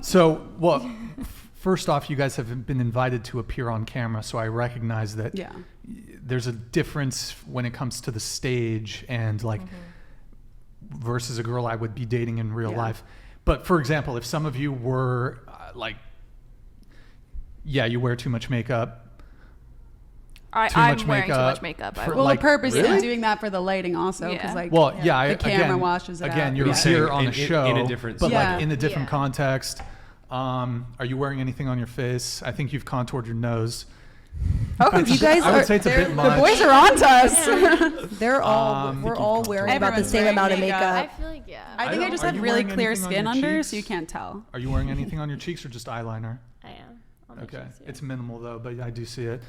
First off, you guys have been invited to appear on camera, so I recognize that there's a difference when it comes to the stage and like versus a girl I would be dating in real life. But for example, if some of you were you wear too much makeup. I'm wearing too much makeup. Well, the purpose is doing that for the lighting also, because the camera washes it out. Again, you're here on a show, in a different, like in a different context. Are you wearing anything on your face? I think you've contoured your nose. Oh, you guys I would say it's a bit much. The boys are on to us. We're all wearing about the same amount of makeup. I feel like I think I just have really clear skin under, so you can't tell. Are you wearing anything on your cheeks or just eyeliner? I am. Okay, it's minimal though, but I do see it.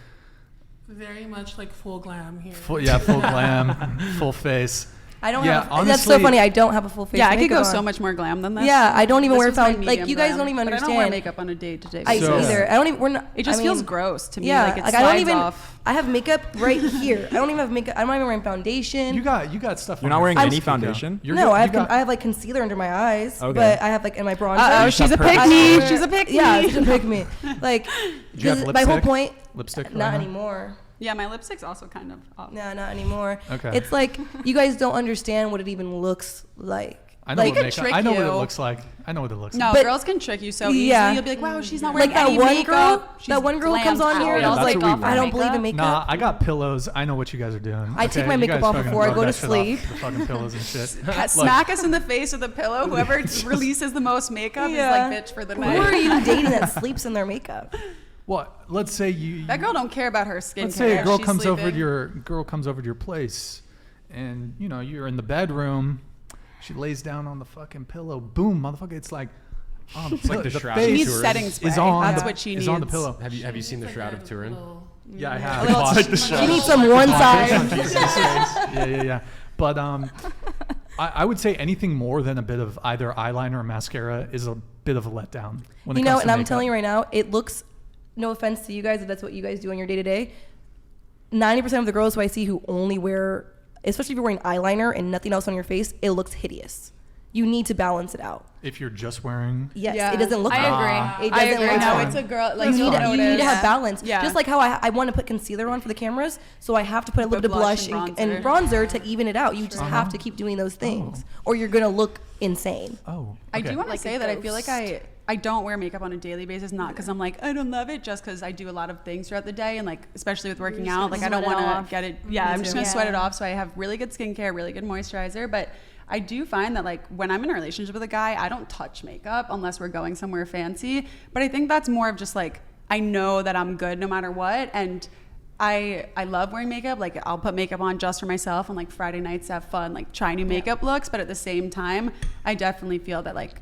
Very much like full glam here. Full glam, full face. I don't have. Honestly, that's so funny. I don't have a full face. Yeah, I could go so much more glam than this. Yeah, I don't even wear foundation. Like you guys don't even understand. I don't wear makeup on a day-to-day basis. Either. I don't even. We're not. It just feels gross to me. Yeah, like it slides I don't even. Off. I have makeup right here. I don't even have makeup. I'm not even wearing foundation. You got stuff. You're not wearing any foundation. No, I have like concealer under my eyes, but I have like in my bronzer. Oh, she's a pick me. She's a pick me. Yeah, she's a pick me. Like my whole point. Lipstick. Not anymore. Yeah, my lipstick's also kind of off. No, not anymore. Okay. It's like you guys don't understand what it even looks like. I know, what it looks like. No, girls can trick you so easily. You'll be like, wow, she's not wearing any makeup. That one girl comes on here and I was like, I don't believe in makeup. Nah, I got pillows. I know what you guys are doing. I take my makeup off before I go to sleep. The fucking pillows and shit. Smack us in the face with a pillow. Whoever releases the most makeup is like bitch for the night. Who are you dating that sleeps in their makeup? What? Let's say you. That girl don't care about her skin. Let's say a girl comes over to your place, and you're in the bedroom. She lays down on the fucking pillow. Boom, motherfucker! It's like, it's like the Shroud of Turin. She needs setting spray. That's what she needs. Is on the pillow. Have you seen the Shroud of Turin? Yeah, I have. She needs some one side. Yeah. But I would say anything more than a bit of either eyeliner or mascara is a bit of a letdown. And I'm telling you right now, it looks. No offense to you guys if that's what you guys do on your day-to-day. 90% of the girls who I see who only wear, especially if you're wearing eyeliner and nothing else on your face, it looks hideous. You need to balance it out. If you're just wearing... Yes, it doesn't look I agree. It doesn't look No, it's a girl... Like, you need to have balance. Yeah. Just like how I want to put concealer on for the cameras, so I have to put a little bit of blush and bronzer to even it out. You just have to keep doing those things, or you're going to look insane. Oh, I do want to say that I feel like I don't wear makeup on a daily basis, not because I'm like, I don't love it, just because I do a lot of things throughout the day, and like, especially with working out, like I don't want to get it. Yeah, I'm just going to sweat it off. So I have really good skincare, really good moisturizer. But I do find that like when I'm in a relationship with a guy, I don't touch makeup unless we're going somewhere fancy. But I think that's more of just like, I know that I'm good no matter what. And I love wearing makeup. Like I'll put makeup on just for myself on like Friday nights to have fun, like try new makeup looks. But at the same time, I definitely feel that like,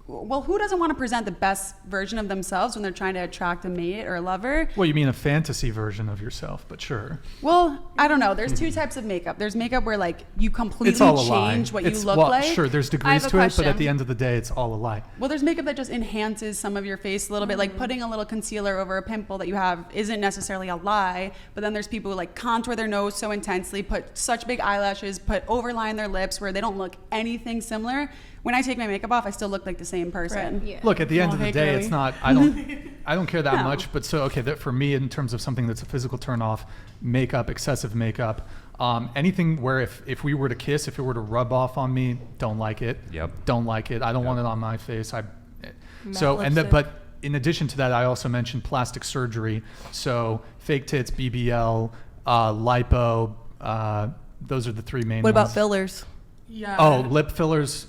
well, who doesn't want to present the best version of themselves when they're trying to attract a mate or a lover? Well, you mean a fantasy version of yourself, but sure. Well, I don't know. There's two types of makeup. There's makeup where like you completely change what you look like. Sure, there's degrees to it, but at the end of the day, it's all a lie. Well, there's makeup that just enhances some of your face a little bit, like putting a little concealer over a pimple that you have isn't necessarily a lie, but then there's people who like contour their nose so intensely, put such big eyelashes, put overline their lips where they don't look anything similar. When I take my makeup off, I still look like the same person. Right. Yeah. Look, at the end of the day, it's not. I don't care that much. But that for me, in terms of something that's a physical turnoff, makeup, excessive makeup, anything where if we were to kiss, if it were to rub off on me, don't like it. Yep. Don't like it. I don't want it on my face. But in addition to that, I also mentioned plastic surgery. So fake tits, BBL, lipo. Those are the three main. What ones. about fillers? Yeah. Oh, lip fillers,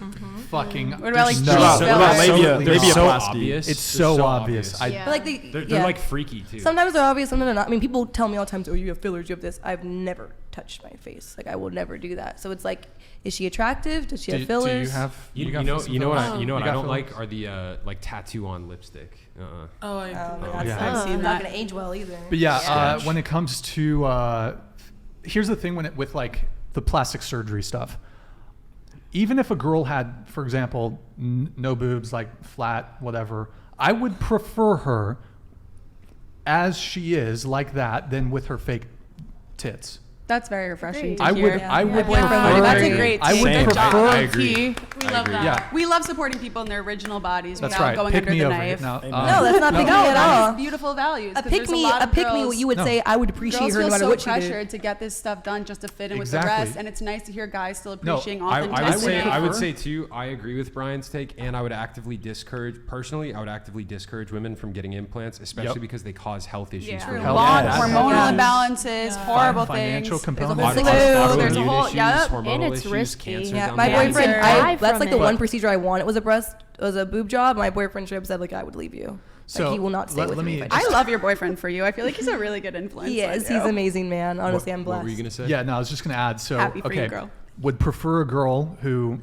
fucking. What about like labiaplasty? It's so obvious. But like they're like freaky too. Sometimes they're obvious, sometimes they're not. I mean, people tell me all the time, "Oh, you have fillers, you have this." I've never touched my face. Like I will never do that. So it's like, is she attractive? Does she have fillers? Do you have? You know what I don't like are the like tattoo on lipstick. I've seen that. Not gonna age well either. But when it comes to here's the thing with like the plastic surgery stuff. Even if a girl had, for example, no boobs, like flat, whatever, I would prefer her as she is, like that, than with her fake tits. That's very refreshing to I hear. would. I would boyfriend prefer. would That's agree. a great I team. would Same. prefer. I agree. We love that. Yeah. We love supporting people in their original bodies That's without right. going Pick under me the over knife. now. No, that's not pick me No, at that all. is beautiful values. A 'cause there's pick me, lot a of pick me. girls- You would say I would appreciate Girls her no feel matter so what she pressured did. to get this stuff done just to fit in with Exactly. the rest, and it's nice to hear guys still No, appreciating I authenticity. would say too, I agree with Brian's take, and I would actively discourage women from getting implants, especially because they cause health issues. Yeah. for True. women. Hormonal Yeah. imbalances, horrible Financial things. component. There's a whole Autoimmune slew. There's a whole issues, yeah. hormonal And it's issues, risky. cancer Yeah, down my the line. boyfriend. Die That's from like the it. one procedure I want. It was a boob job. My boyfriend straight up said like I would leave you. So Like he will not stay let with me. me if I I just- love your boyfriend for you. I feel like he's a really good influence. He on is. you. He's an amazing man. Honestly, I'm blessed. What were you gonna say? Yeah, no, I was just gonna add. So, Happy for you, okay, girl. would prefer a girl who,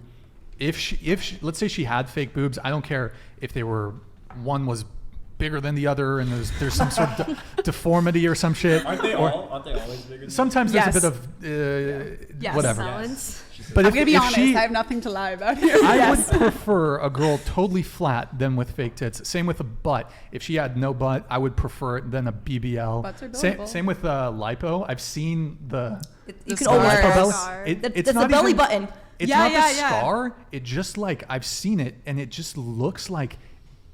if she, let's say she had fake boobs, I don't care if they were, one was bigger than the other, and there's some sort of deformity or some shit. Aren't they always bigger? Sometimes there's Yes. a bit of Yes. whatever. Silence. But I'm if, gonna be if honest. she, I have nothing to lie about here. I would prefer a girl totally flat than with fake tits. Same with a butt. If she had no butt, I would prefer it than a BBL. Butts are Same, adorable. same with lipo. I've seen the You can scar. almost lipo belly. Scar. It's That's the not belly even- button. It's Yeah, not yeah, the yeah. scar. It just like I've seen it, and it just looks like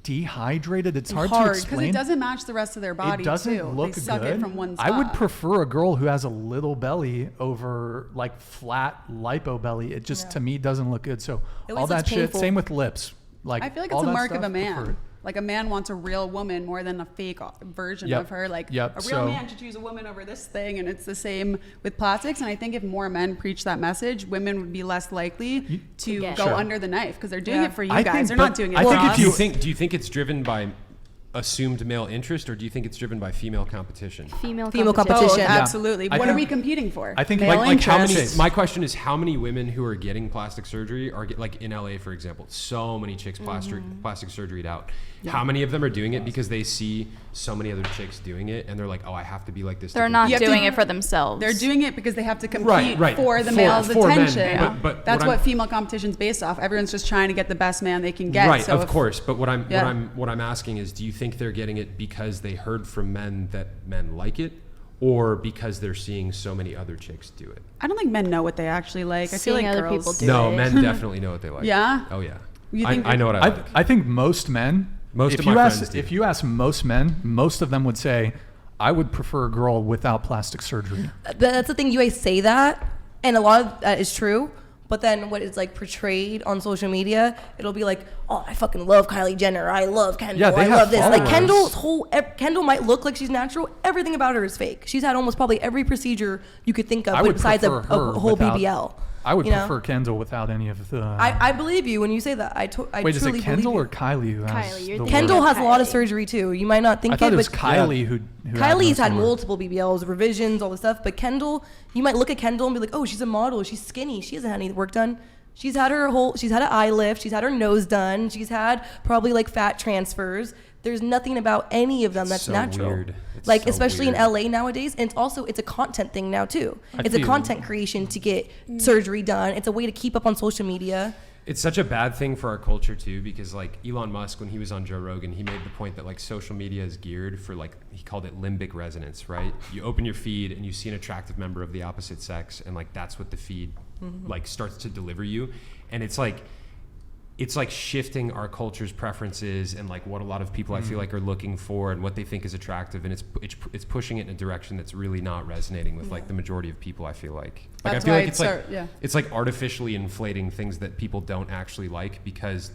dehydrated. It's hard to Hard, 'cause Because explain. it doesn't match the rest of their body It doesn't too. look They suck good. it from one spot. I would prefer a girl who has a little belly over like flat lipo belly. It just to me doesn't look good. So It all always that looks shit. painful. Same with lips. Like I feel like all it's a that mark of stuff, a man. prefer it. Like a man wants a real woman more than a fake version Yep. of her. Like Yep. a real So- man should choose a woman over this thing, and it's the same with plastics. And I think if more men preach that message, women would be less likely to get go Sure. under the knife because they're doing Yeah. it for you I guys. think- They're but not doing it I for think if us. you- Do you think it's driven by assumed male interest, or do you think it's driven by female competition? Female Female competition. competition. Both, Yeah. absolutely. I What are think- we competing for? I think Male like how many? interest. My question is, how many women who are getting plastic surgery are like in LA, for example? So many chicks plastic surgeryed out. How many of them are doing it because they see so many other chicks doing it, and they're like, oh, I have to be like this. to They're compete. not You have to- doing it for themselves. They're doing it because they have to compete Right. for the For- male's for men. attention. But That's what what I'm- female competition's based off. Everyone's just trying to get the best man they can get. Right, So of if- course. But what Yeah. I'm asking is, do you think they're getting it because they heard from men that men like it, or because they're seeing so many other chicks do it? I don't think men know what they actually like. I feel Seeing like other girls. people do No, it. men definitely know what they like. Yeah? Oh yeah. You I, think I know what I like. I think most men. Most if of you my ask, friends do. if you ask most men, most of them would say, "I would prefer a girl without plastic surgery." That's the thing. You guys say that, and a lot of that is true. But then what is like portrayed on social media, it'll be like, oh, I fucking love Kylie Jenner. I love Kendall. Yeah, they I have love this. Like followers. Kendall might look like she's natural. Everything about her is fake. She's had almost probably every procedure you could think of, I would besides a prefer her whole without- BBL. I would you know? prefer Kendall without any of the. I believe you when you say that. I Wait, is truly it Kendall believe or Kylie who has Kylie, you're the thinking Kendall worst? has a lot of Kylie. surgery too. You might not think I thought it was but Kylie who Kylie's had most multiple BBLs, revisions, all this stuff. But Kendall, you might look at Kendall and be like, oh, she's a model. She's skinny. She hasn't had any work done. She's had she's had an eye lift. She's had her nose done. She's had probably like fat transfers. There's nothing about any of them that's so natural. weird. It's Like, so especially weird. in LA nowadays. And it's a content thing now too. I It's a feel- content creation to get surgery done. It's a way to keep up on social media. It's such a bad thing for our culture too, because like Elon Musk, when he was on Joe Rogan, he made the point that like social media is geared for like, he called it limbic resonance, right? You open your feed and you see an attractive member of the opposite sex, and like that's what the feed like starts to deliver you. And it's like shifting our culture's preferences and like what a lot of people I feel like are looking for and what they think is attractive, and it's pushing it in a direction that's really not resonating with like the majority of people. I feel like That's I feel why like it's it's like artificially inflating things that people don't actually like, because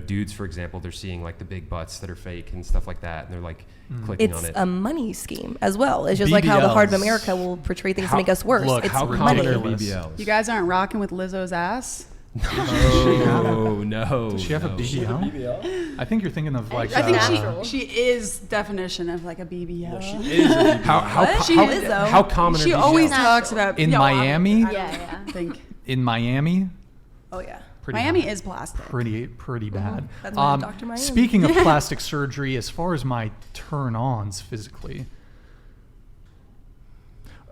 dudes, for example, they're seeing like the big butts that are fake and stuff like that, and they're like clicking It's on it. a money scheme as well. It's just like how the heart of BBLs. America will portray things How- to make us worse. look, It's How money. common are Ridiculous. BBLs? You guys aren't rocking with Lizzo's ass? No. Does she have a no. BBL? BBL? I think you're thinking of like. I think Natural. she is definition of like a BBL. How She is, though. how common She are BBLs? always talks about In Miami? Yeah. I think In Miami, Oh yeah. pretty Miami bad. is plastic. pretty bad. That's why I'm Dr. Miami. Speaking of plastic surgery, as far as my turn-ons physically,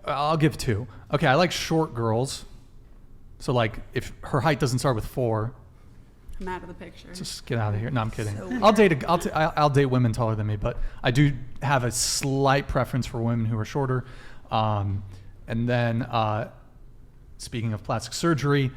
I'll give two. Okay, I like short girls. So like, if her height doesn't start with 4, I'm out of the picture. just get out of here. No, I'm kidding. I'll date women taller than me, but I do have a slight preference for women who are shorter. And then, speaking of plastic surgery,